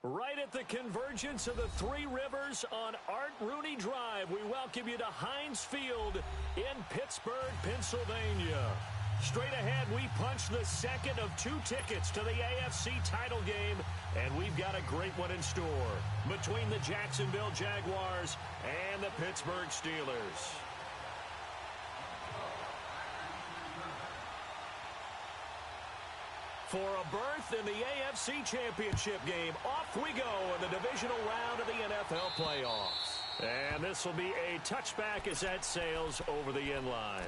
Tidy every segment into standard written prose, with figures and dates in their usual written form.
Right at the convergence of the Three Rivers on Art Rooney Drive, we welcome you to Heinz Field in Pittsburgh, Pennsylvania. Straight ahead, we punch the second of 2 tickets to the AFC title game, and we've got a great one in store between the Jacksonville Jaguars and the Pittsburgh Steelers. For a berth in the AFC Championship game, off we go in the divisional round of the NFL playoffs. And this will be a touchback as that sails over the end line.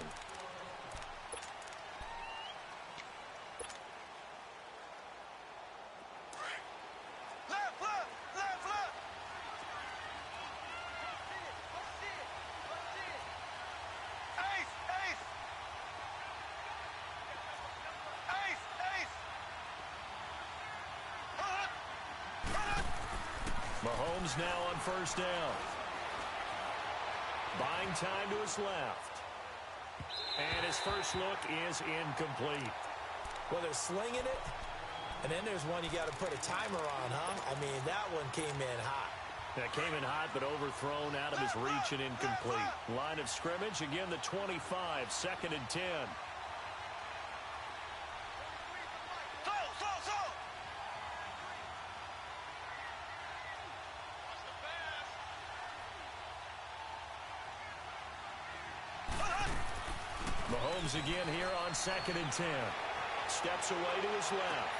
Mahomes now on first down. Buying time to his left. And his first look is incomplete. Well, they're slinging it, and then there's one you got to put a timer on, huh? I mean, that one came in hot. That came in hot, but overthrown out of his reach and incomplete. Line of scrimmage, again the 25, 2nd and 10. Mahomes again here on 2nd and 10. Steps away to his left.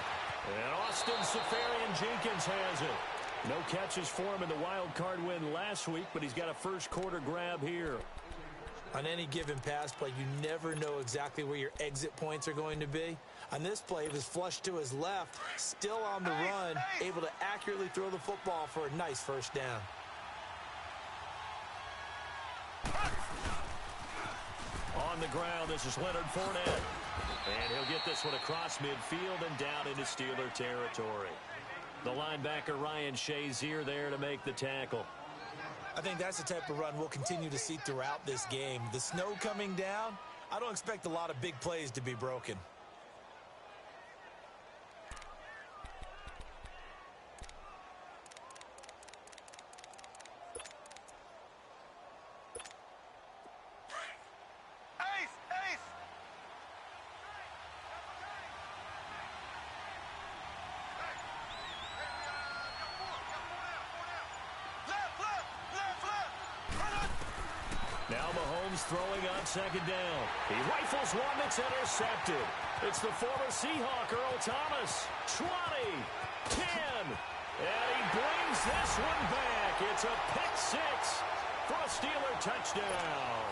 And Austin Seferian-Jenkins has it. No catches for him in the wild card win last week, but he's got a first quarter grab here. On any given pass play, you never know exactly where your exit points are going to be. On this play, he was flushed to his left, still on the run, able to accurately throw the football for a nice first down. On the ground, this is Leonard Fournette. And he'll get this one across midfield and down into Steeler territory. The linebacker Ryan Shazier there to make the tackle. I think that's the type of run we'll continue to see throughout this game. The snow coming down, I don't expect a lot of big plays to be broken. Now Mahomes throwing on 2nd down. He rifles one that's intercepted. It's the former Seahawk, Earl Thomas. 20, 10, and he brings this one back. It's a pick 6 for a Steeler touchdown.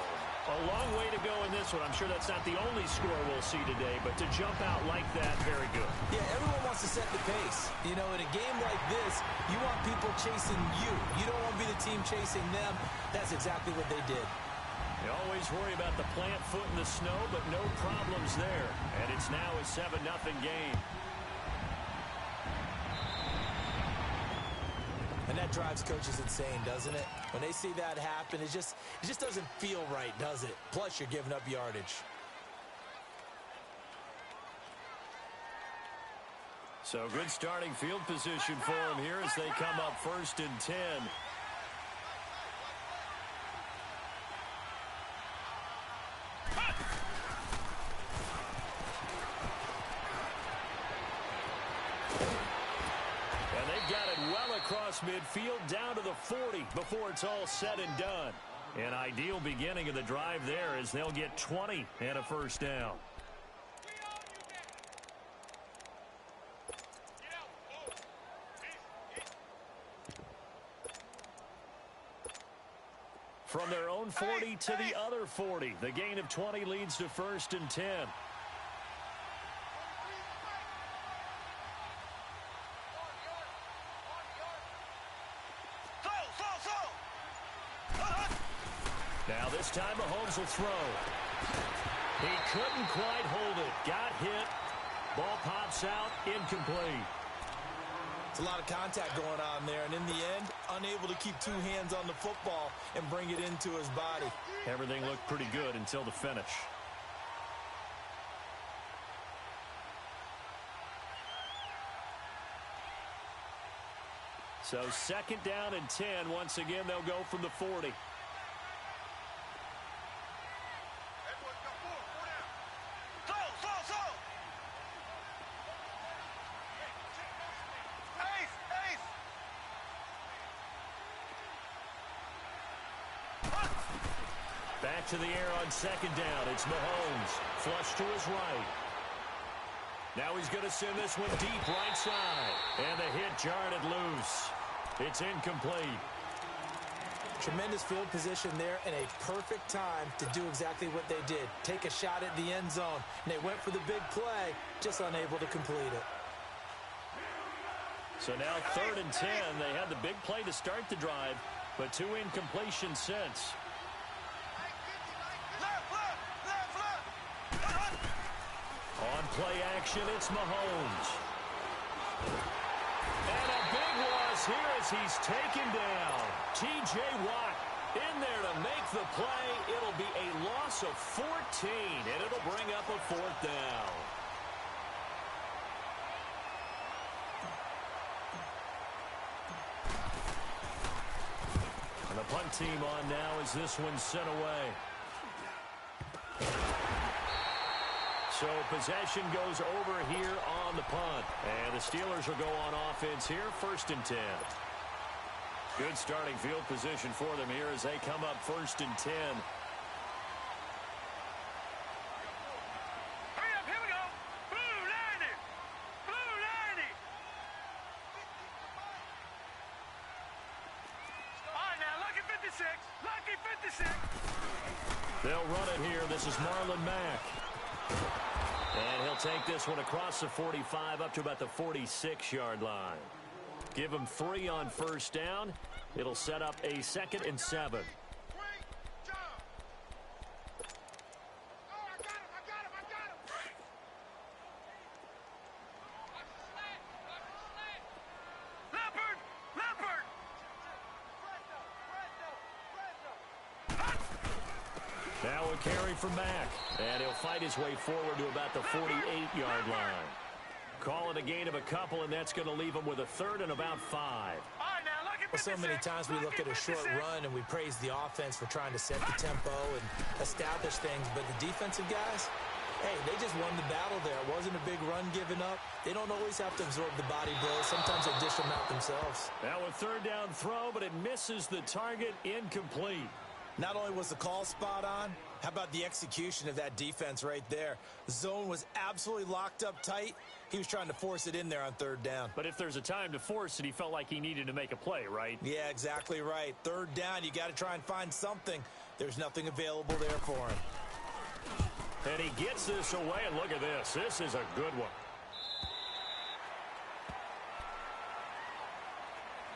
A long way to go in this one. I'm sure that's not the only score we'll see today, but to jump out like that, very good. Yeah, everyone wants to set the pace. You know, in a game like this, you want people chasing you. You don't want to be the team chasing them. That's exactly what they did. You always worry about the plant foot in the snow, but no problems there. And it's now a 7-0 game. And that drives coaches insane, doesn't it? When they see that happen, it just doesn't feel right, does it? Plus, you're giving up yardage. So good starting field position for him here as they come up 1st and 10. Across midfield down to the 40 before it's all said and done. An ideal beginning of the drive there as they'll get 20 and a first down. From their own 40 to the other 40, the gain of 20 leads to 1st and 10. Now this time Mahomes will throw. He couldn't quite hold it. Got hit. Ball pops out. Incomplete. It's a lot of contact going on there, and in the end, unable to keep 2 hands on the football and bring it into his body. Everything looked pretty good until the finish. So 2nd down and 10. Once again, they'll go from the 40. Back to the air on 2nd down. It's Mahomes. Flush to his right. Now he's going to send this one deep right side. And the hit jarred it loose. It's incomplete. Tremendous field position there and a perfect time to do exactly what they did. Take a shot at the end zone. And they went for the big play, just unable to complete it. So now 3rd and 10. They had the big play to start the drive, but 2 incompletions since. On play action, it's Mahomes. And a big loss here as he's taken down. T.J. Watt in there to make the play. It'll be a loss of 14, and it'll bring up a 4th down. And the punt team on now as this one's sent away. So possession goes over here on the punt. And the Steelers will go on offense here, 1st and 10. Good starting field position for them here as they come up 1st and 10. Hurry up, here we go. Blue 90. Blue 90. All right, now, lucky 56. Lucky 56. They'll run it here. This is Marlon Mack. And he'll take this one across the 45 up to about the 46-yard line. Give him 3 on 1st down. It'll set up a 2nd and 7. Great job. Oh, I got him. Leopard. Now a carry from Mack. And he'll fight his way forward to about the 48-yard line. Call it a gain of a couple, and that's going to leave him with a 3rd and about 5. Well, so many times we look at a short run and we praise the offense for trying to set the tempo and establish things, but the defensive guys, hey, they just won the battle there. It wasn't a big run given up. They don't always have to absorb the body blows. Sometimes they dish them out themselves. Now a 3rd down throw, but it misses the target, incomplete. Not only was the call spot on, how about the execution of that defense right there? The zone was absolutely locked up tight. He was trying to force it in there on 3rd down. But if there's a time to force it, he felt like he needed to make a play, right? Yeah, exactly right. 3rd down, you got to try and find something. There's nothing available there for him. And he gets this away, and look at this. This is a good one.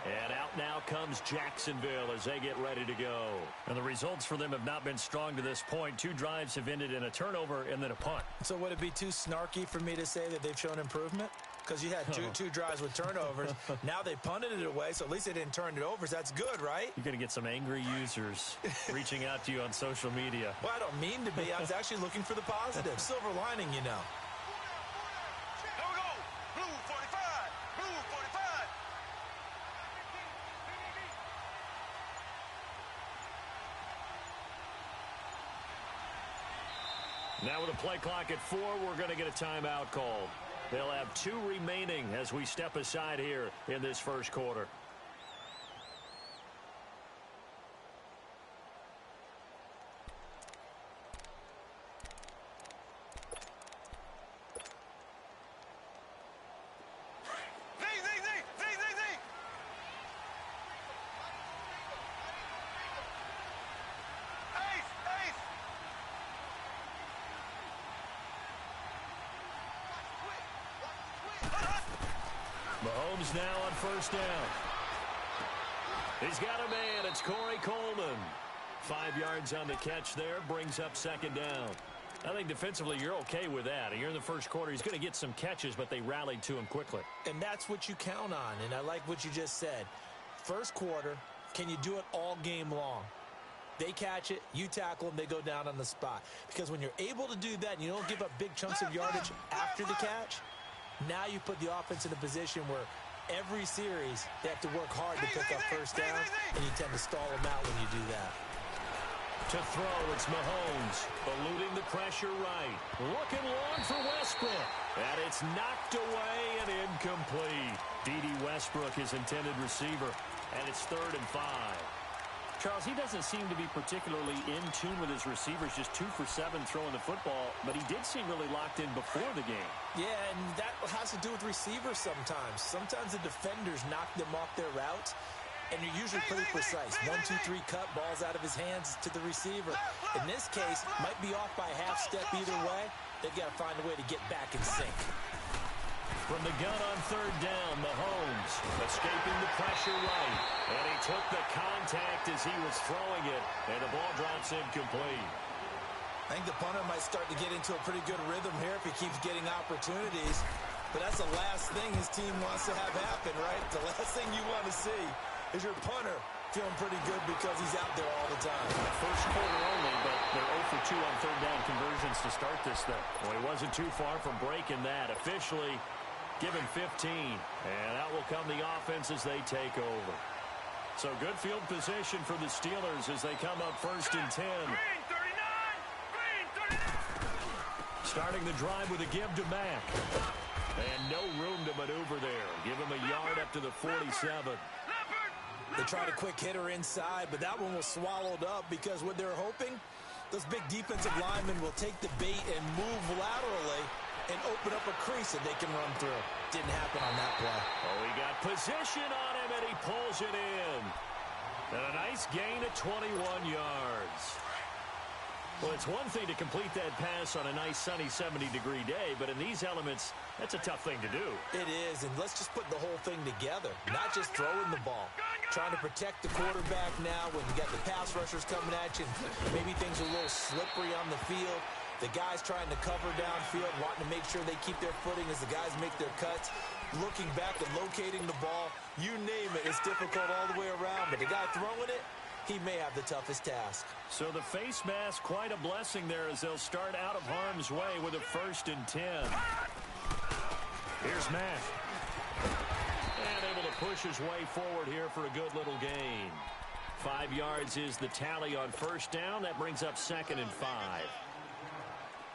And out now comes Jacksonville as they get ready to go. And the results for them have not been strong to this point. 2 drives have ended in a turnover and then a punt. So would it be too snarky for me to say that they've shown improvement? Because you had two drives with turnovers. Now they punted it away, so at least they didn't turn it over. So that's good, right? You're going to get some angry users reaching out to you on social media. Well, I don't mean to be. I was actually looking for the positive. Silver lining, you know. Here we go. Blue 45. Blue 45. Now with a play clock at 4, we're going to get a timeout called. They'll have 2 remaining as we step aside here in this 1st quarter. Mahomes now on 1st down. He's got a man. It's Corey Coleman. 5 yards on the catch there. Brings up 2nd down. I think defensively you're okay with that. You're in the 1st quarter. He's going to get some catches, but they rallied to him quickly. And that's what you count on. And I like what you just said. 1st quarter, can you do it all game long? They catch it, you tackle them, they go down on the spot. Because when you're able to do that and you don't give up big chunks of yardage after the catch, now you put the offense in a position where every series, they have to work hard to pick up first downs, and you tend to stall them out when you do that. To throw, it's Mahomes, eluding the pressure right. Looking long for Westbrook. And it's knocked away and incomplete. D.D. Westbrook, his intended receiver, and it's 3rd and 5. Charles, he doesn't seem to be particularly in tune with his receivers, just 2 for 7 throwing the football, but he did seem really locked in before the game. Yeah, and that has to do with receivers sometimes. Sometimes the defenders knock them off their routes, and you're usually pretty precise. 1, 2, 3 cut, balls out of his hands to the receiver. In this case, might be off by a half step either way. They've got to find a way to get back in sync. From the gun on 3rd down, Mahomes escaping the pressure right. And he took the contact as he was throwing it, and the ball drops incomplete. I think the punter might start to get into a pretty good rhythm here if he keeps getting opportunities. But that's the last thing his team wants to have happen, right? The last thing you want to see is your punter feeling pretty good because he's out there all the time. First quarter only, but they're 0 for 2 on 3rd down conversions to start this thing. Well, he wasn't too far from breaking that. Officially, give him 15. And out will come the offense as they take over. So good field position for the Steelers as they come up 1st and 10. Green 39! Green 39! Starting the drive with a give to Mack. And no room to maneuver there. Give him a yard up to the 47. They tried a quick hitter inside, but that one was swallowed up because what they're hoping, those big defensive linemen will take the bait and move laterally and open up a crease that they can run through. Didn't happen on that play. Oh, he got position on him, and he pulls it in. And a nice gain of 21 yards. Well, it's one thing to complete that pass on a nice sunny 70-degree day, but in these elements, that's a tough thing to do. It is, and let's just put the whole thing together, not just throwing the ball. Trying to protect the quarterback now when you got the pass rushers coming at you. Maybe things are a little slippery on the field. The guys trying to cover downfield, wanting to make sure they keep their footing as the guys make their cuts. Looking back and locating the ball, you name it, it's difficult all the way around. But the guy throwing it, he may have the toughest task. So the face mask, quite a blessing there as they'll start out of harm's way with a 1st and 10. Here's Matt. And able to push his way forward here for a good little gain. 5 yards is the tally on 1st down. That brings up 2nd and 5.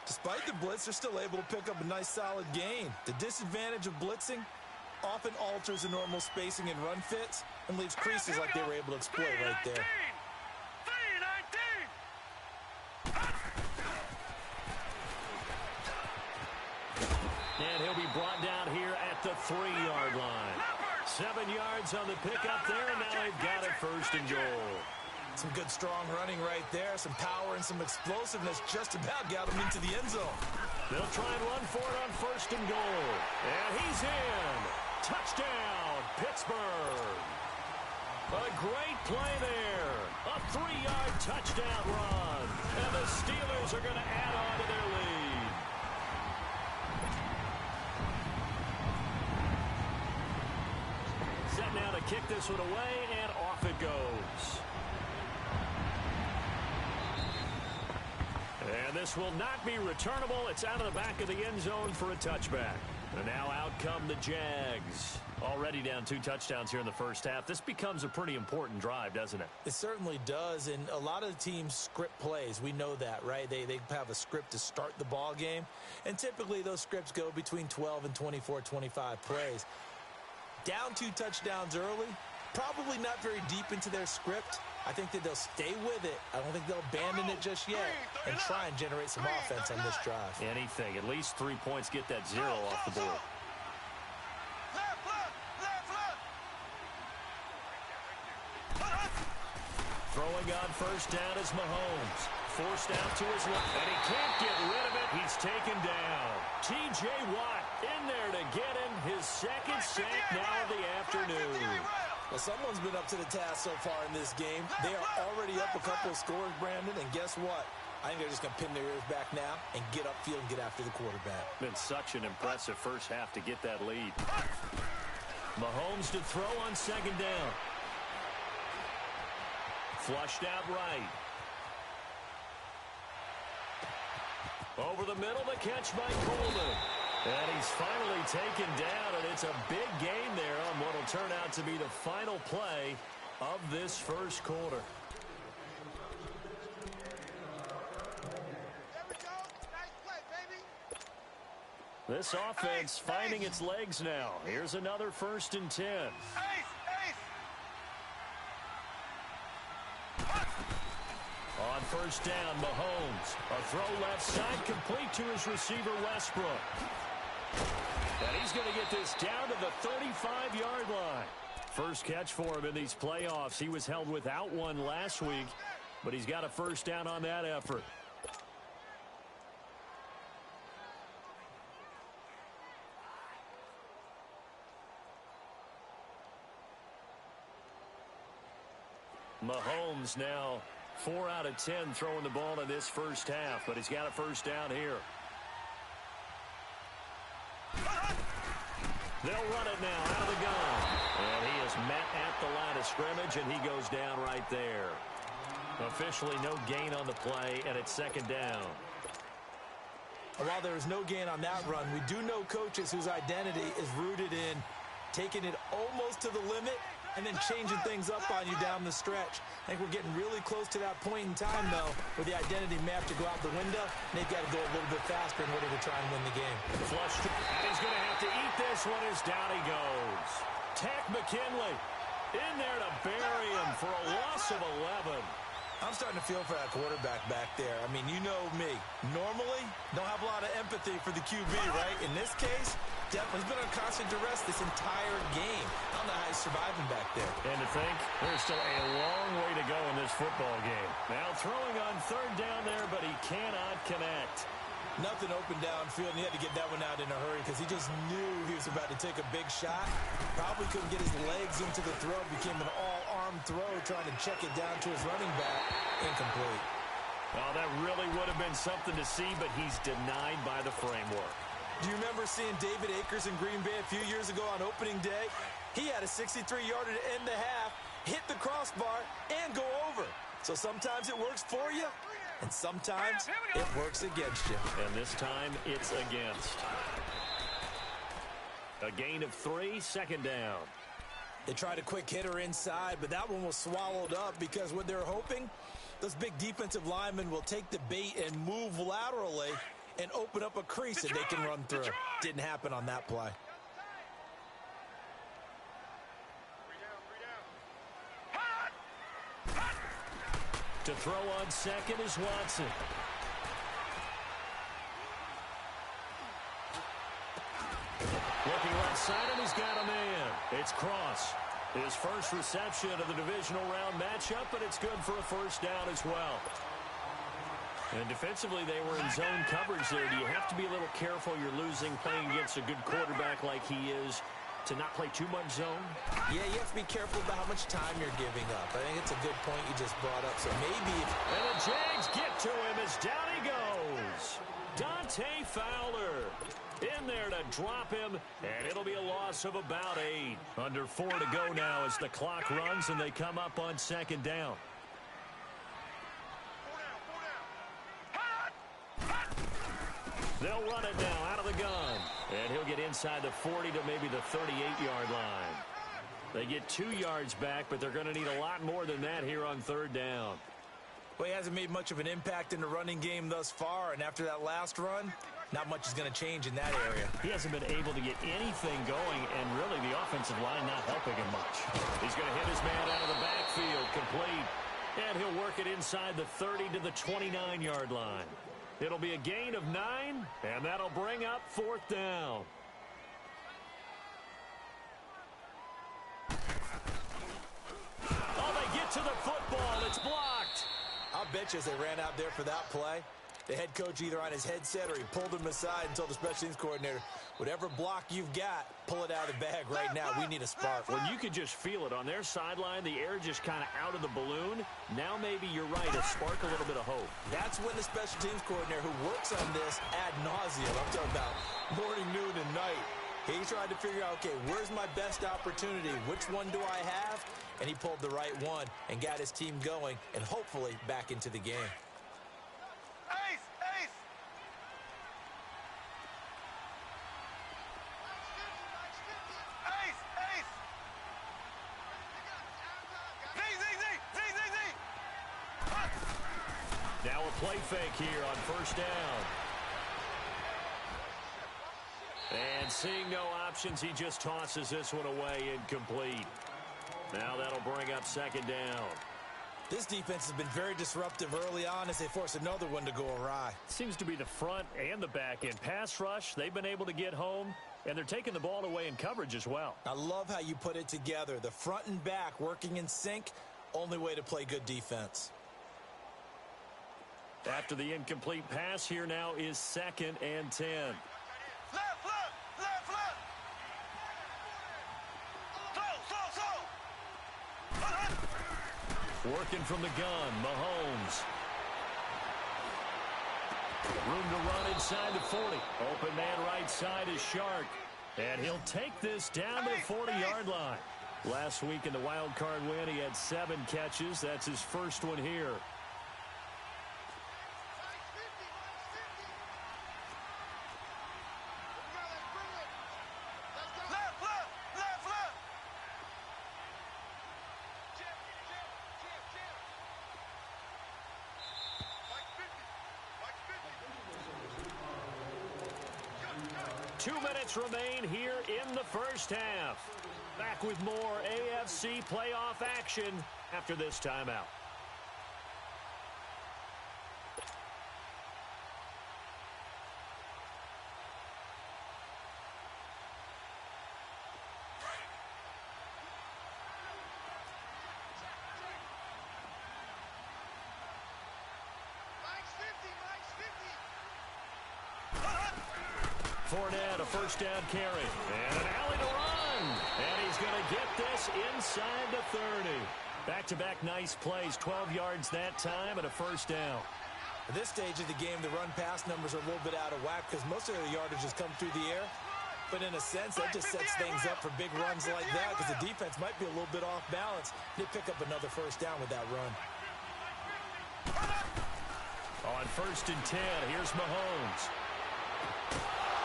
Despite the blitz, they're still able to pick up a nice solid gain. The disadvantage of blitzing often alters the normal spacing and run fits and leaves creases like they were able to exploit right there. And he'll be brought down here at the 3-yard line. 7 yards on the pickup there, and now they've got it 1st and goal. Some good strong running right there, some power and some explosiveness just about got him into the end zone. They'll try and run for it on 1st and goal. And he's in. Touchdown, Pittsburgh. A great play there. A 3-yard touchdown run. And the Steelers are going to add on to their lead. Set now to kick this one away, and off it goes. And this will not be returnable. It's out of the back of the end zone for a touchback. And now out come the Jags. Already down 2 touchdowns here in the first half. This becomes a pretty important drive, doesn't it? It certainly does, and a lot of the teams script plays. We know that, right? They have a script to start the ball game, and typically those scripts go between 12 and 24, 25 plays. Down 2 touchdowns early, probably not very deep into their script. I think that they'll stay with it. I don't think they'll abandon it just yet and try and generate some offense on this drive. Anything. At least 3 points, get that 0 off the board. Throwing on 1st down is Mahomes. Forced out to his left, and he can't get rid of it. He's taken down. T.J. Watt in there to get him his 2nd sack now of the afternoon. Well, someone's been up to the task so far in this game. They are already up a couple of scores, Brandon, and guess what? I think they're just going to pin their ears back now and get upfield and get after the quarterback. Been such an impressive first half to get that lead. Mahomes to throw on 2nd down. Flushed out right. Over the middle, the catch by Coleman. And he's finally taken down, and it's a big gain there on what will turn out to be the final play of this first quarter. There we go. Nice play, baby. This offense finding its legs now. Here's another 1st and 10. Ace, ace. On 1st down, Mahomes. A throw left side complete to his receiver, Westbrook. And he's going to get this down to the 35-yard line. First catch for him in these playoffs. He was held without one last week, but he's got a 1st down on that effort. Mahomes now 4 out of 10 throwing the ball in this first half, but he's got a 1st down here. They'll run it now out of the gun. And he is met at the line of scrimmage, and he goes down right there. Officially no gain on the play, and it's 2nd down. While there is no gain on that run, we do know coaches whose identity is rooted in taking it almost to the limit and then changing things up on you down the stretch. I think we're getting really close to that point in time, though, where the identity may have to go out the window, and they've got to go a little bit faster in order to try and win the game. Flush, and he's going to have to eat this one as down he goes. Tech McKinley in there to bury him for a loss of 11. I'm starting to feel for that quarterback back there. I mean, you know me. Normally, don't have a lot of empathy for the QB, right? In this case, definitely, he's been on constant duress this entire game. I don't know how he's surviving back there. And to think, there's still a long way to go in this football game. Now throwing on 3rd down there, but he cannot connect. Nothing open downfield, and he had to get that one out in a hurry because he just knew he was about to take a big shot. Probably couldn't get his legs into the throw. Became an all-arm throw, trying to check it down to his running back. Incomplete. Oh, that really would have been something to see, but he's denied by the framework. Do you remember seeing David Akers in Green Bay a few years ago on opening day? He had a 63-yarder to end the half, hit the crossbar, and go over. So sometimes it works for you, and sometimes it works against you. And this time, it's against. A gain of 3, 2nd down. They tried a quick hitter inside, but that one was swallowed up because what they're hoping, those big defensive linemen will take the bait and move laterally and open up a crease that they can run through. Didn't happen on that play. To throw on 2nd is Watson. Looking left side, and he's got a man. It's Cross. His first reception of the divisional round matchup, but it's good for a 1st down as well. And defensively, they were in zone coverage there. Do you have to be a little careful you're losing playing against a good quarterback like he is to not play too much zone? Yeah, you have to be careful about how much time you're giving up. I think it's a good point you just brought up. So maybe if... And the Jags get to him as down he goes. Dante Fowler in there to drop him, and it'll be a loss of about 8. Under 4 to go now as the clock runs, and they come up on 2nd down. They'll run it now out of the gun. And he'll get inside the 40 to maybe the 38-yard line. They get 2 yards back, but they're going to need a lot more than that here on 3rd down. Well, he hasn't made much of an impact in the running game thus far, and after that last run, not much is going to change in that area. He hasn't been able to get anything going, and really the offensive line not helping him much. He's going to hit his man out of the backfield, complete. And he'll work it inside the 30 to the 29-yard line. It'll be a gain of 9, and that'll bring up 4th down. Oh, they get to the football. It's blocked. I'll bet you as they ran out there for that play, the head coach either on his headset or he pulled him aside and told the special teams coordinator, whatever block you've got, pull it out of the bag right now. We need a spark. Well, you could just feel it. On their sideline, the air just kind of out of the balloon. Now maybe you're right, a spark, a little bit of hope. That's when the special teams coordinator who works on this ad nauseum, I'm talking about morning, noon, and night, he tried to figure out, okay, where's my best opportunity? Which one do I have? And he pulled the right one and got his team going and hopefully back into the game. Ace! Ace! play fake here on first down. And seeing no options, he just tosses this one away incomplete. Now that'll bring up second down. This defense has been very disruptive early on as they force another one to go awry. Seems to be the front and the back end. Pass rush, they've been able to get home, and they're taking the ball away in coverage as well. I love how you put it together. The front and back working in sync, only way to play good defense. After the incomplete pass, here now is 2nd and 10. Left, left, left, left. Slow. Working from the gun, Mahomes. Room to run inside the 40. Open man right side is Shark. And he'll take this down to the 40-yard line. Last week in the wild card win, he had 7 catches. That's his first one here. Remain here in the first half. Back with more AFC playoff action after this timeout. Fournette, a first down carry. And an alley to run. And he's going to get this inside the 30. Back-to-back nice plays. 12 yards that time and a first down. At this stage of the game, the run-pass numbers are a little bit out of whack because most of the yardage has come through the air. But in a sense, that just sets things up for big runs like that because the defense might be a little bit off balance. They pick up another first down with that run. On 1st and 10, here's Mahomes.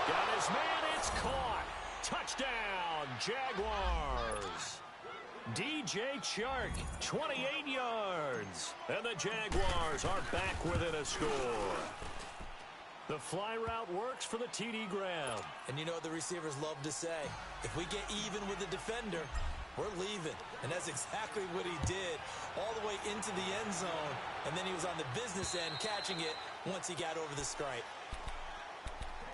Got his man, it's caught. Touchdown, Jaguars. DJ Chark, 28 yards. And the Jaguars are back within a score. The fly route works for the TD grab. And you know what the receivers love to say? If we get even with the defender, we're leaving. And that's exactly what he did all the way into the end zone. And then he was on the business end catching it once he got over the stripe.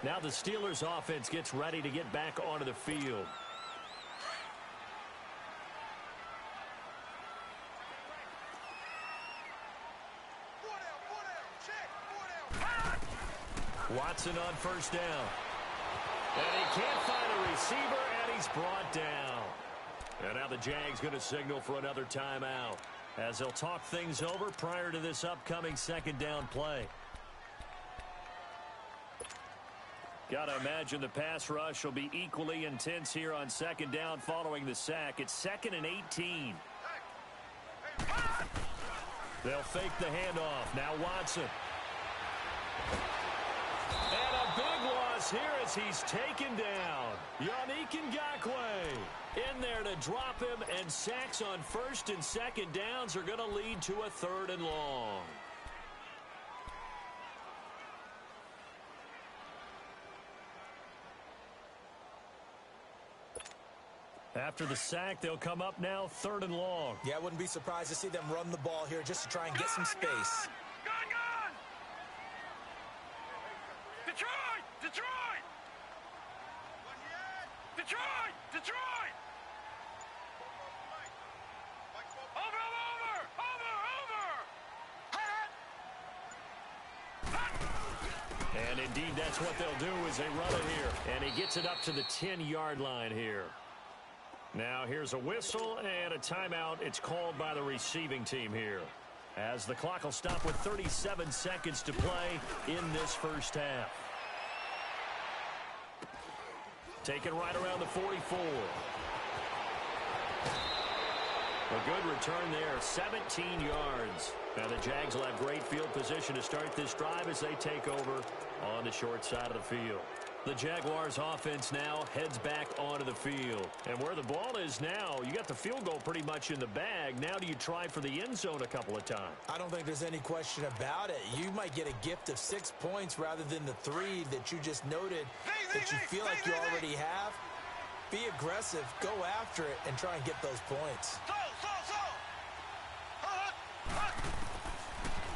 Now the Steelers offense gets ready to get back onto the field. Watson on first down. And he can't find a receiver, and he's brought down. And now the Jags going to signal for another timeout as they'll talk things over prior to this upcoming second down play. Got to imagine the pass rush will be equally intense here on second down following the sack. It's 2nd and 18. They'll fake the handoff. Now Watson. And a big loss here as he's taken down. Yannick Ngakoue in there to drop him, and sacks on 1st and 2nd downs are going to lead to a 3rd and long. After the sack, they'll come up now 3rd and long. Yeah, I wouldn't be surprised to see them run the ball here just to try and get some space. Gun! Detroit! Detroit! Detroit! Detroit! Over! And indeed, that's what they'll do as they run it here. And he gets it up to the 10-yard line here. Now here's a whistle and a timeout. It's called by the receiving team here, as the clock will stop with 37 seconds to play in this first half. Taken right around the 44. A good return there, 17 yards. Now the Jags will have great field position to start this drive as they take over on the short side of the field. The Jaguars offense now heads back onto the field. And where the ball is now, you got the field goal pretty much in the bag. Now do you try for the end zone a couple of times? I don't think there's any question about it. You might get a gift of 6 points rather than the 3 that you just noted that you feel like you already have. Be aggressive, go after it, and try and get those points.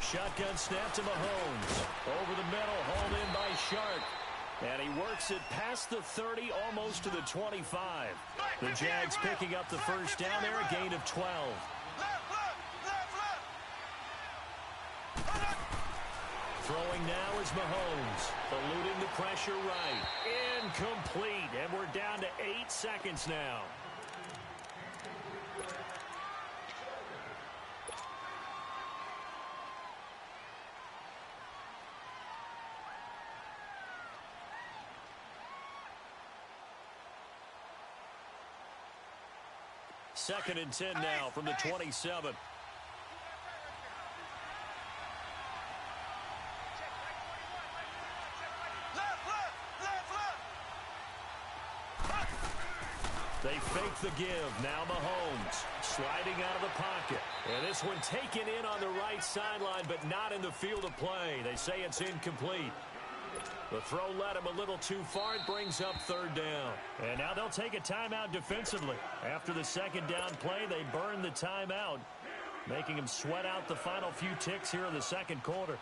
Shotgun snap to Mahomes. Over the middle, hauled in by Shark. And he works it past the 30, almost to the 25. The Jags picking up the first down there, a gain of 12. Throwing now is Mahomes, eluding the pressure right. Incomplete, and we're down to 8 seconds now. Second and 10 now from the 27. They fake the give. Now Mahomes sliding out of the pocket. And this one taken in on the right sideline, but not in the field of play. They say it's incomplete. The throw led him a little too far. It brings up third down. And now they'll take a timeout defensively. After the second down play, they burn the timeout, making him sweat out the final few ticks here in the second quarter.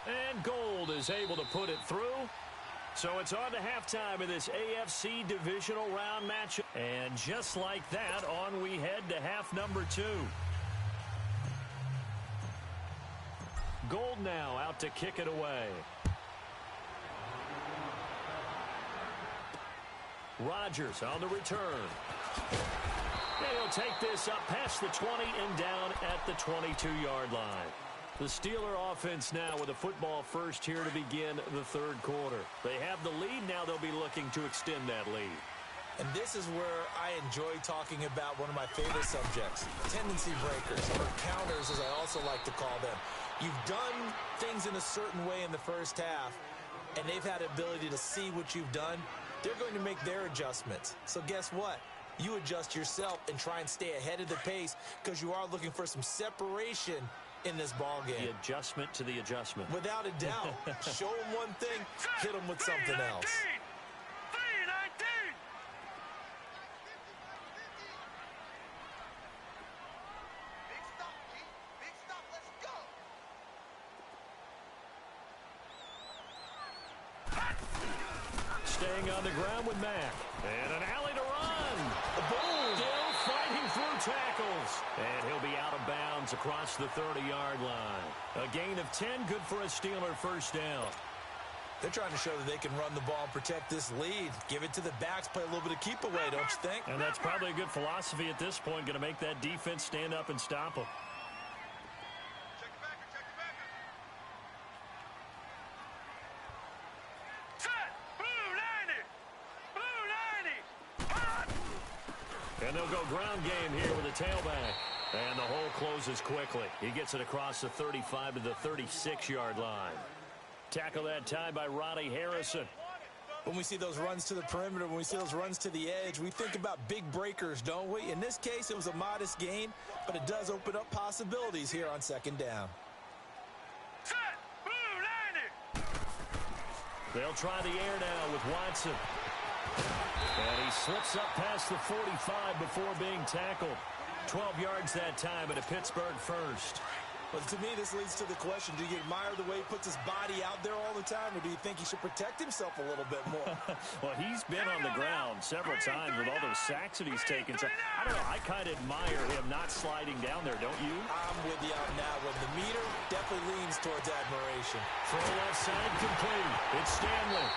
And Gold is able to put it through. So it's on to halftime in this AFC divisional round matchup. And just like that, on we head to half number 2. Gold now out to kick it away. Rodgers on the return. And he'll take this up past the 20 and down at the 22-yard line. The Steeler offense now with a football first here to begin the third quarter. They have the lead. Now they'll be looking to extend that lead. And this is where I enjoy talking about one of my favorite subjects, tendency breakers, or counters as I also like to call them. You've done things in a certain way in the first half, and they've had the ability to see what you've done. They're going to make their adjustments. So guess what? You adjust yourself and try and stay ahead of the pace because you are looking for some separation in this ball game. The adjustment to the adjustment. Without a doubt. Show them one thing, hit them with something else. Staying on the ground with Mack. And an alley to run. Boom! Still fighting through tackles. And he'll be out of bounds across the 30-yard line. A gain of 10, good for a Steeler first down. They're trying to show that they can run the ball and protect this lead. Give it to the backs, play a little bit of keep away, don't you think? And that's probably a good philosophy at this point, going to make that defense stand up and stop them. And they'll go ground game here with a tailback. And the hole closes quickly. He gets it across the 35 to the 36-yard line. Tackle that time by Ronnie Harrison. When we see those runs to the perimeter, when we see those runs to the edge, we think about big breakers, don't we? In this case, it was a modest gain, but it does open up possibilities here on second down. They'll try the air now with Watson. And he slips up past the 45 before being tackled. 12 yards that time, and a Pittsburgh first. But to me, this leads to the question, do you admire the way he puts his body out there all the time, or do you think he should protect himself a little bit more? Well, he's been on the ground several times with all those sacks that he's taken. So, I don't know, I kind of admire him not sliding down there, don't you? I'm with you on that one. The meter definitely leans towards admiration. Throw left side complete. It's Stanley.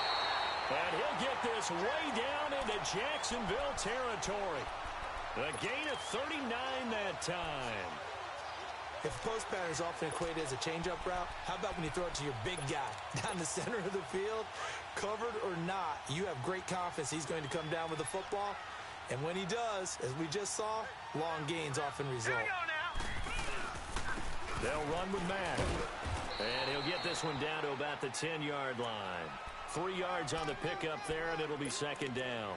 And he'll get this way down into Jacksonville territory. A gain of 39 that time. If post pattern is often equated as a change-up route, how about when you throw it to your big guy down the center of the field? Covered or not, you have great confidence he's going to come down with the football. And when he does, as we just saw, long gains often result. They'll run with Matt. And he'll get this one down to about the 10-yard line. 3 yards on the pickup there, and it'll be second down.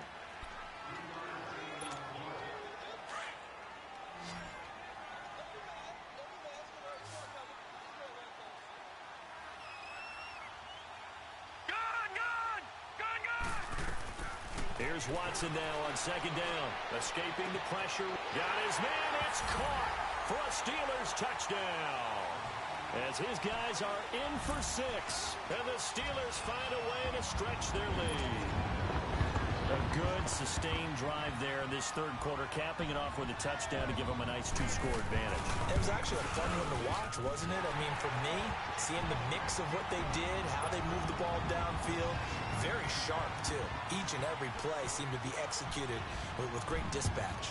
Here's Watson now on second down. Escaping the pressure. Got his man. It's caught for a Steelers touchdown. As his guys are in for 6. And the Steelers find a way to stretch their lead. A good, sustained drive there in this third quarter, capping it off with a touchdown to give them a nice 2-score advantage. It was actually a fun one to watch, wasn't it? I mean, for me, seeing the mix of what they did, how they moved the ball downfield, very sharp, too. Each and every play seemed to be executed with great dispatch.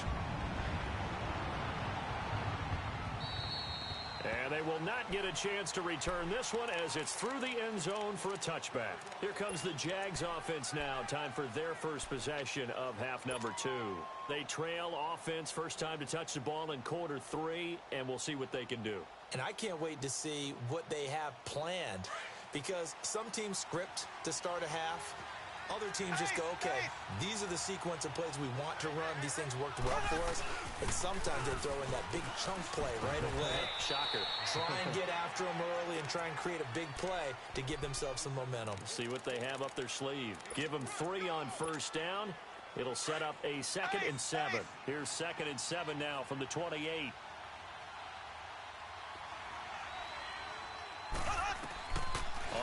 And they will not get a chance to return this one as it's through the end zone for a touchback. Here comes the Jags offense now. Time for their first possession of half number 2. They trail offense, first time to touch the ball in quarter 3, and we'll see what they can do. And I can't wait to see what they have planned, because some teams script to start a half. Other teams just go, okay, these are the sequence of plays we want to run. These things worked well for us. And sometimes they throw in that big chunk play right away. Shocker. Try and get after them early and try and create a big play to give themselves some momentum. See what they have up their sleeve. Give them 3 on first down. It'll set up a 2nd and 7. Here's 2nd and 7 now from the 28.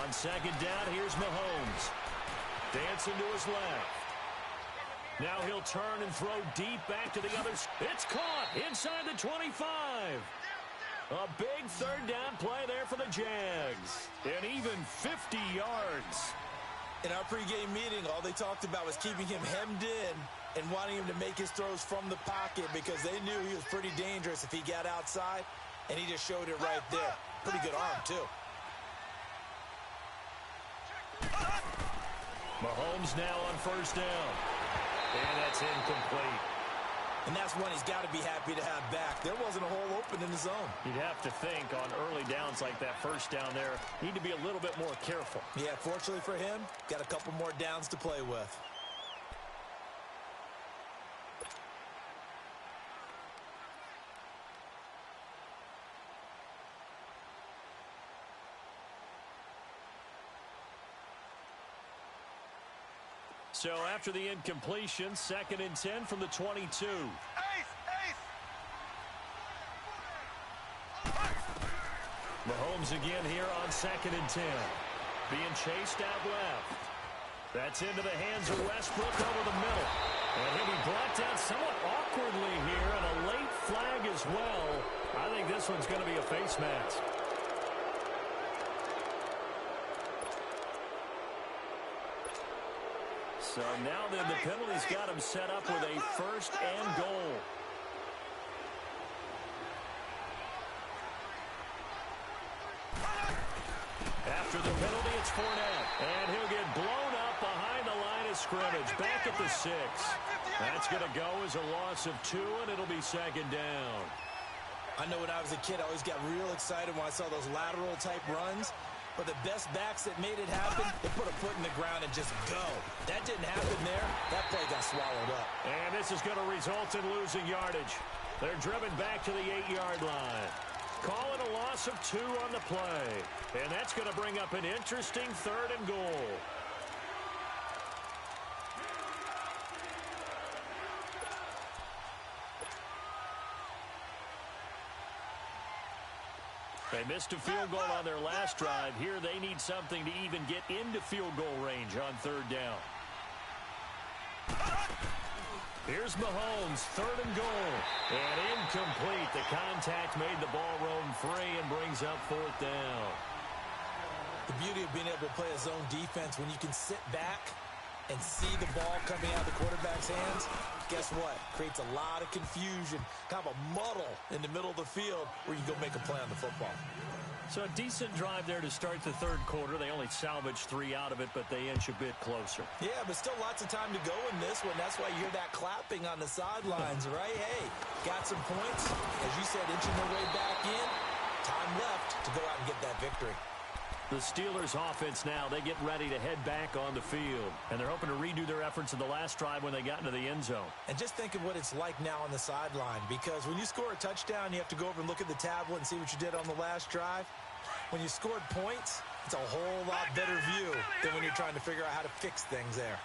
On second down, here's Mahomes. Dancing to his left. Now he'll turn and throw deep back to the others. It's caught inside the 25. A big third down play there for the Jags. And even 50 yards. In our pregame meeting, all they talked about was keeping him hemmed in and wanting him to make his throws from the pocket because they knew he was pretty dangerous if he got outside, and he just showed it right there. Pretty good arm, too. Mahomes now on first down. And that's incomplete. And that's one he's got to be happy to have back. There wasn't a hole open in the zone. You'd have to think on early downs like that first down there, need to be a little bit more careful. Yeah, fortunately for him, got a couple more downs to play with. So after the incompletion, 2nd and 10 from the 22. Mahomes again here on 2nd and 10. Being chased out left. That's into the hands of Westbrook over the middle. And he'll be brought down somewhat awkwardly here, and a late flag as well. I think this one's going to be a face mask. So now then the penalty's got him set up with a 1st and goal. After the penalty, it's Fournette. And he'll get blown up behind the line of scrimmage. Back at the 6. That's going to go as a loss of 2, and it'll be 2nd down. I know when I was a kid, I always got real excited when I saw those lateral-type runs. But the best backs that made it happen, they put a foot in the ground and just go. That didn't happen there. That play got swallowed up. And this is going to result in losing yardage. They're driven back to the 8-yard line. Call it a loss of 2 on the play. And that's going to bring up an interesting 3rd and goal. They missed a field goal on their last drive. Here they need something to even get into field goal range on 3rd down. Here's Mahomes, 3rd and goal. And incomplete. The contact made the ball roam free and brings up 4th down. The beauty of being able to play a zone defense when you can sit back and see the ball coming out of the quarterback's hands, guess what? Creates a lot of confusion, kind of a muddle in the middle of the field where you can go make a play on the football. So a decent drive there to start the 3rd quarter. They only salvaged 3 out of it, but they inch a bit closer. Yeah, but still lots of time to go in this one. That's why you hear that clapping on the sidelines, right? Hey, got some points. As you said, inching their way back in. Time left. to go out and get that victory. The Steelers offense now, they get ready to head back on the field. And they're hoping to redo their efforts in the last drive when they got into the end zone. And just think of what it's like now on the sideline, because when you score a touchdown, you have to go over and look at the tablet and see what you did on the last drive. When you scored points, it's a whole lot better view than when you're trying to figure out how to fix things there.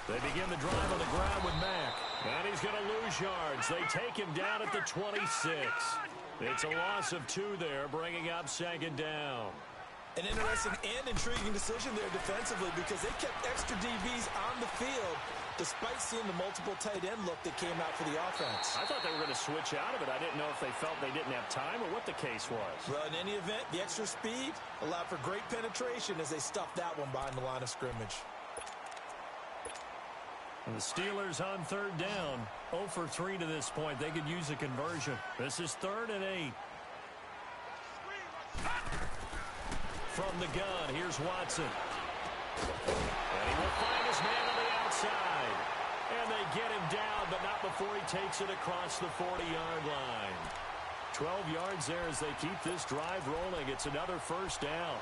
They begin the drive on the ground with Mack. And he's going to lose yards. They take him down at the 26. It's a loss of 2 there, bringing up second down. An interesting and intriguing decision there defensively, because they kept extra DBs on the field despite seeing the multiple tight end look that came out for the offense. I thought they were going to switch out of it. I didn't know if they felt they didn't have time or what the case was. Well, in any event, the extra speed allowed for great penetration as they stuffed that one behind the line of scrimmage. And the Steelers on third down, 0 for 3 to this point. They could use a conversion. This is 3rd and 8. From the gun, here's Watson. And he will find his man on the outside. And they get him down, but not before he takes it across the 40-yard line. 12 yards there as they keep this drive rolling. It's another first down.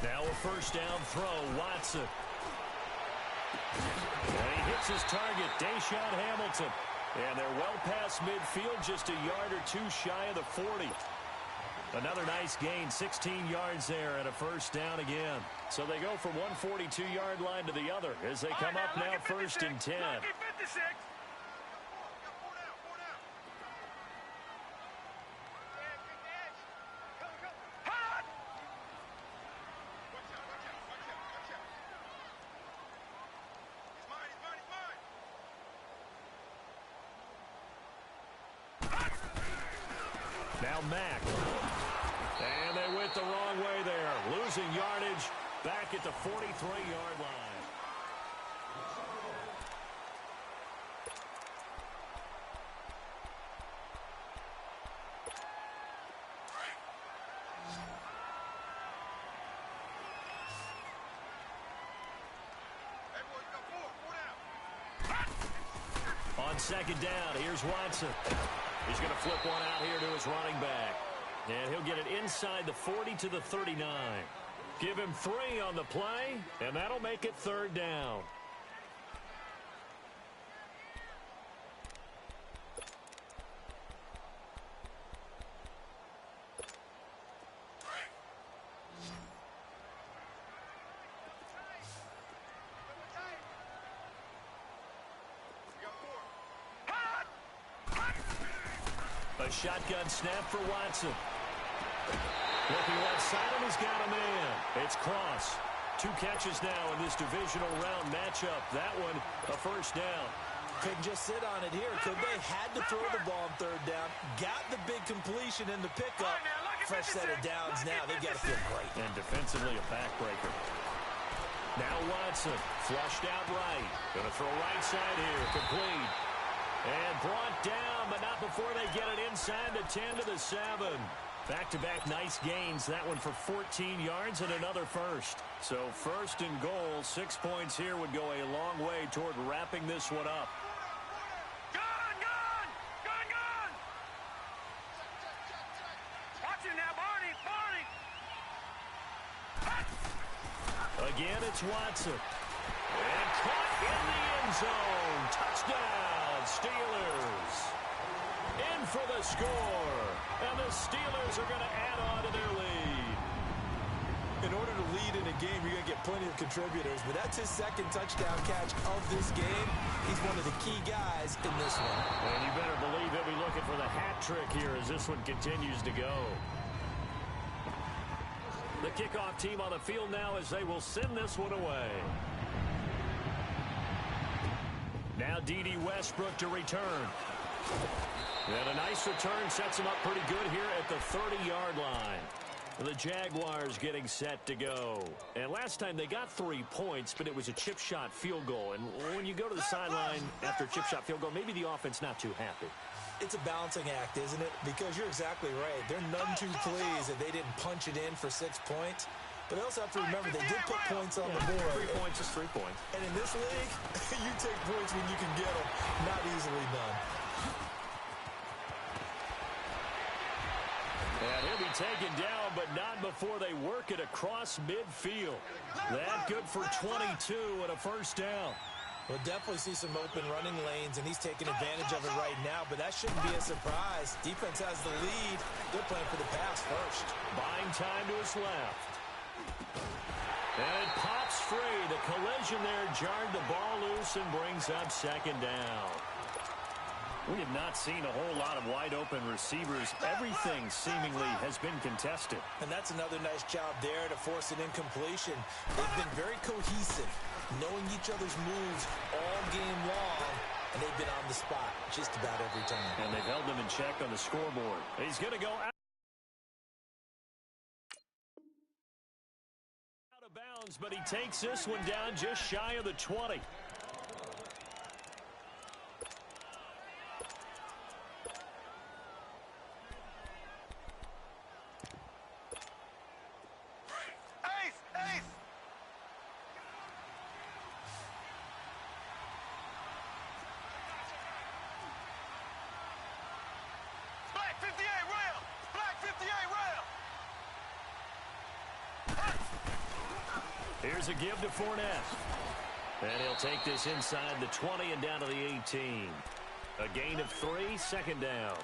Now a first down throw, Watson. And he hits his target, Deshaun Hamilton. And they're well past midfield, just a yard or 2 shy of the 40. Another nice gain, 16 yards there and a first down again. So they go from one 42-yard line to the other as they come up now 1st and 10. Now Mack. And they went the wrong way there. Losing yardage back at the 43-yard line. On second down, here's Watson. He's going to flip one out here to his running back. And he'll get it inside the 40 to the 39. Give him 3 on the play, and that'll make it 3rd down. A shotgun snap for Watson. Looking left side, and he's got a man. It's Cross. 2 catches now in this divisional round matchup. That one, a first down. Couldn't just sit on it here, could they? Had to throw the ball on 3rd down. Got the big completion in the pickup. Fresh set of downs now. They've got to feel great. And defensively, a backbreaker. Now Watson, flushed out right. Going to throw right side here, complete. And brought down, but not before they get it inside the 10 to the 7. Back-to-back nice gains. That one for 14 yards and another first. So 1st and goal, 6 points here would go a long way toward wrapping this one up. Gun! Watch it now, Barney! Again, it's Watson. And caught in the end zone. Touchdown, Steelers. In for the score. And the Steelers are going to add on to their lead. In order to lead in a game, you're going to get plenty of contributors, but that's his 2nd touchdown catch of this game. He's one of the key guys in this one. And you better believe he'll be looking for the hat trick here as this one continues to go. The kickoff team on the field now as they will send this one away. Now D.D. Westbrook to return. And a nice return sets him up pretty good here at the 30-yard line. The Jaguars getting set to go. And last time they got 3 points, but it was a chip shot field goal. And when you go to the sideline after a chip shot field goal, maybe the offense not too happy. It's a balancing act, isn't it? Because you're exactly right. They're none too pleased that they didn't punch it in for 6 points. But they also have to remember they did put points on the board. 3 points is 3 points. And in this league, you take points when you can get them. Not easily done. And he'll be taken down, but not before they work it across midfield. That good for 22 and a first down. We'll definitely see some open running lanes, and he's taking advantage of it right now, but that shouldn't be a surprise. Defense has the lead. They're playing for the pass first. Buying time to his left. And it pops free. The collision there jarred the ball loose and brings up second down. We have not seen a whole lot of wide-open receivers. Everything seemingly has been contested. And that's another nice job there to force an incompletion. They've been very cohesive, knowing each other's moves all game long, and they've been on the spot just about every time. And they've held them in check on the scoreboard. He's going to go out of bounds, but he takes this one down just shy of the 20. Here's a give to Fournette. And he'll take this inside the 20 and down to the 18. A gain of 3, second down.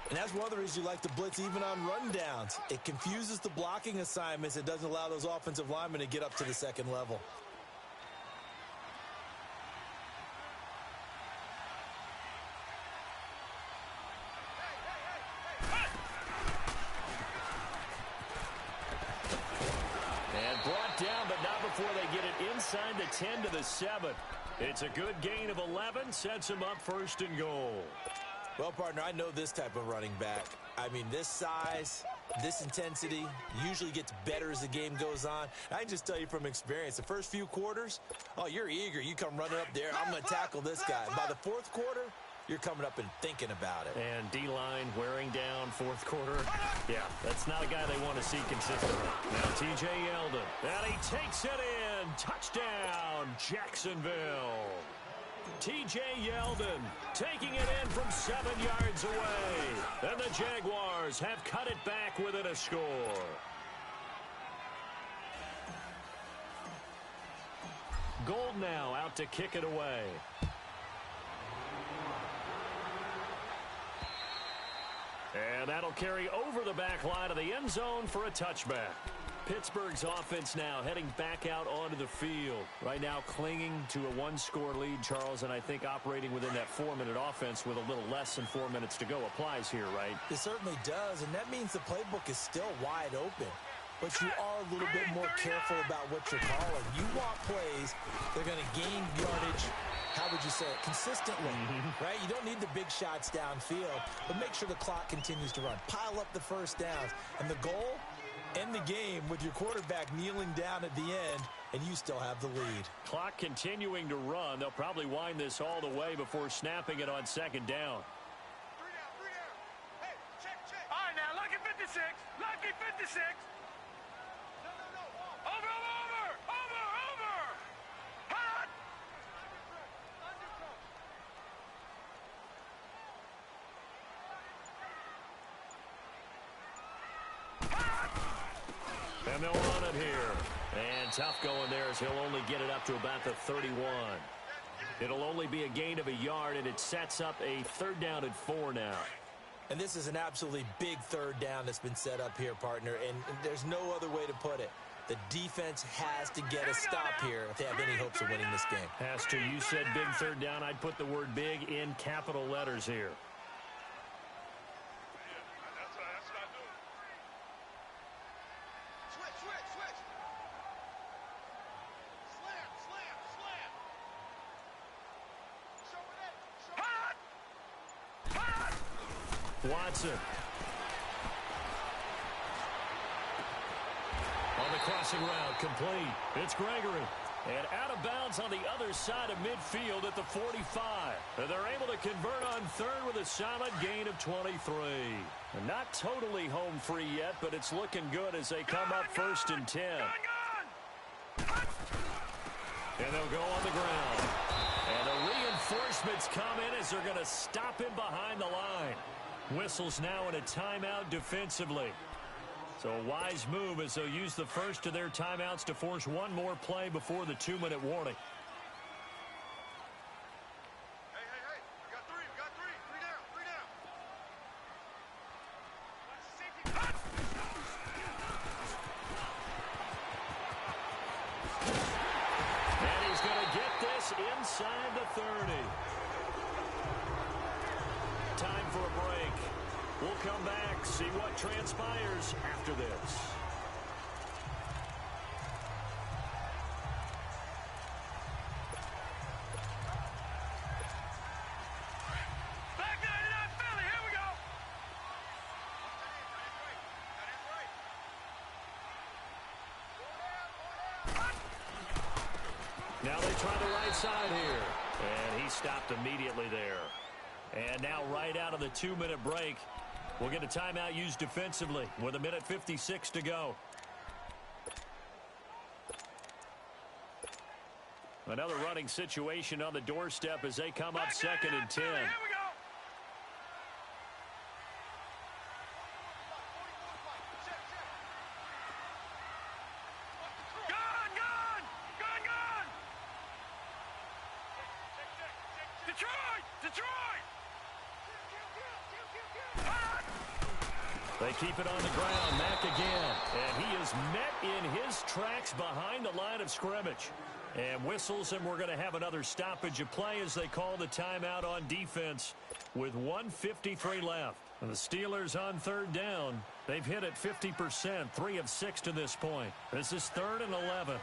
And that's one of the reasons you like to blitz even on rundowns. It confuses the blocking assignments. It doesn't allow those offensive linemen to get up to the second level. Before they get it inside the 10 to the 7. It's a good gain of 11, sets him up first and goal. Well, partner, I know this type of running back. I mean, this size, this intensity usually gets better as the game goes on. I can just tell you from experience, the first few quarters, oh, you're eager. You come running up there, I'm going to tackle this guy. By the fourth quarter, you're coming up and thinking about it. And D-line wearing down fourth quarter. Yeah, that's not a guy they want to see consistently. Now T.J. Yeldon. And he takes it in. Touchdown, Jacksonville. T.J. Yeldon taking it in from 7 yards away. And the Jaguars have cut it back within a score. Gold now out to kick it away. And that'll carry over the back line of the end zone for a touchback. Pittsburgh's offense now heading back out onto the field. Right now clinging to a one-score lead, Charles, and I think operating within that 4-minute offense with a little less than 4 minutes to go applies here, right? It certainly does, and that means the playbook is still wide open. But you are a little bit more careful about what you're calling. You want plays that are going to gain yardage, how would you say it, consistently, right? You don't need the big shots downfield, but make sure the clock continues to run. Pile up the first downs. And the goal, end the game with your quarterback kneeling down at the end, and you still have the lead. Clock continuing to run. They'll probably wind this all the way before snapping it on second down. 3 down, 3 down. Hey, check. All right, now, lucky 56. Lucky 56. Over. Hot. And they'll run it here. And tough going there as he'll only get it up to about the 31. It'll only be a gain of a yard, and it sets up a 3rd down and 4 now. And this is an absolutely big 3rd down that's been set up here, partner, and there's no other way to put it. The defense has to get a stop here if they have any hopes of winning this game. Has to. You said big 3rd down. I'd put the word big in capital letters here. That's what I do. Switch. Slam. Hot. Watson. On the crossing route, complete. It's Gregory. And out of bounds on the other side of midfield at the 45. And they're able to convert on third with a solid gain of 23. And not totally home free yet, but it's looking good as they come up 1st and 10. And they'll go on the ground. And the reinforcements come in as they're going to stop him behind the line. Whistles now in a timeout defensively. So a wise move as they'll use the first of their timeouts to force one more play before the 2-minute warning. Hey, we got three. Three down. And he's going to get this inside the 30. Time for a break. We'll come back, see what transpires after this. Back 99 Philly, here we go. Now they try the right side here. And he stopped immediately there. And now right out of the 2-minute break, we'll get a timeout used defensively with 1:56 to go. Another running situation on the doorstep as they come up 2nd and 10. Here we go. Gun. Detroit. They keep it on the ground. Mack again. And he is met in his tracks behind the line of scrimmage. And whistles, and we're going to have another stoppage of play as they call the timeout on defense with 1:53 left. And the Steelers on 3rd down. They've hit it 50%, 3 of 6 to this point. This is 3rd and 11.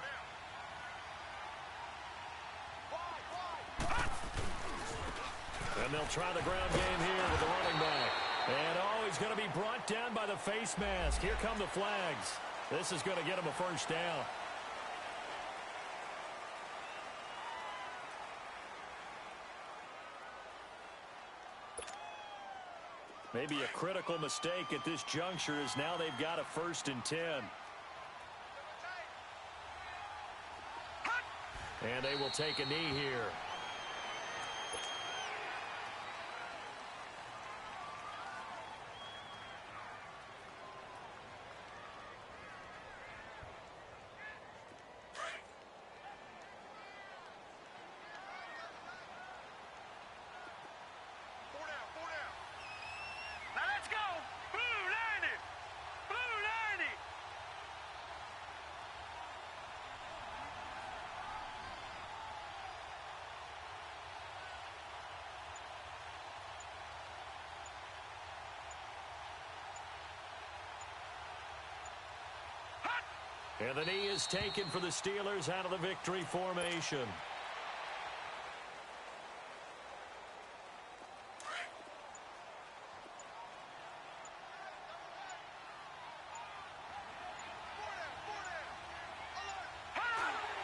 And they'll try the ground game here with the running back. And, he's going to be brought down by the face mask. Here come the flags. This is going to get him a 1st down. Maybe a critical mistake at this juncture as now they've got a 1st and 10. And they will take a knee here. And the knee is taken for the Steelers out of the victory formation.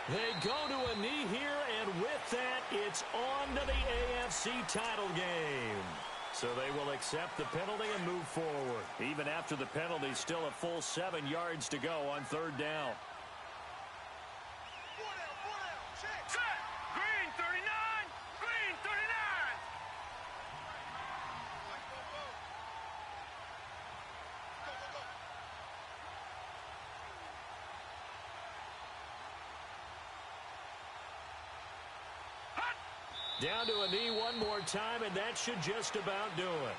They go to a knee here, and with that, it's on to the AFC title game. So they will accept the penalty and move forward. Even after the penalty, still a full 7 yards to go on 3rd down. Set. Green 39. Green 39. Down to a knee one more time, and that should just about do it.